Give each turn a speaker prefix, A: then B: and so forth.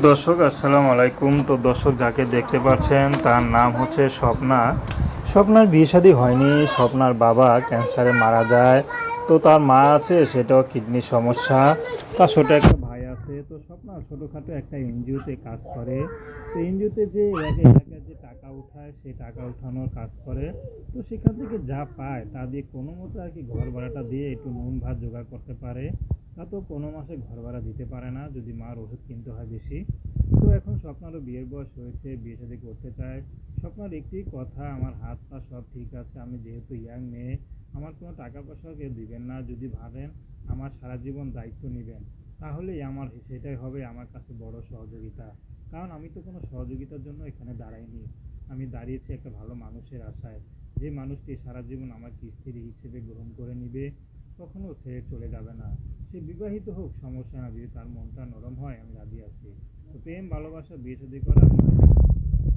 A: দর্শক আসসালামু আলাইকুম। তো দর্শক যাকে দেখতে পাচ্ছেন তার নাম হচ্ছে স্বপ্না। স্বপ্নার বিয়ে শাদী হয়নি। স্বপ্নার বাবা ক্যান্সারে মারা যায়। তো তার মা আছে, সেটাও কিডনির সমস্যা। তার ছোট একটা ভাই আছে। তো স্বপ্না ছোটোখাটো একটা এনজিওতে কাজ করে। তো এনজিওতে যে এলাকায় যে টাকা উঠায়, সেই টাকা উঠানোর কাজ করে। তো সেখান থেকে যা পায় তা দিয়ে কোনো মতো আর কি ঘর ভাড়াটা দিয়ে একটু নুন ভাত জোগাড় করতে পারে। তা তো কোনো মাসে ঘর ভাড়া দিতে পারে না, যদি মার ওষুধ কিনতে হয় বেশি। তো এখন স্বপ্নারও বিয়ের বয়স হয়েছে, বিয়ে শাদী করতে চায়। স্বপ্নার একটি কথা, আমার হাত পা সব ঠিক আছে, আমি যেহেতু ইয়াং মেয়ে, আমার কোনো টাকা পয়সা কেউ দিবেন না। যদি ভাবেন আমার সারা জীবন দায়িত্ব নেবেন, তাহলেই আমার সেটাই হবে আমার কাছে বড় সহযোগিতা। কারণ আমি তো কোনো সহযোগিতার জন্য এখানে দাঁড়াইনি। আমি দাঁড়িয়েছি একটা ভালো মানুষের আশায়, যে মানুষটি সারা জীবন আমাকে স্ত্রী হিসেবে গ্রহণ করে নিবে, কখনো ছেড়ে চলে যাবে না। সে বিবাহিত হোক, সমস্যা না, যদি তার মনটা নরম হয় আমি রাজি আছি। তো প্রেম ভালোবাসা বিয়ে শাদী করা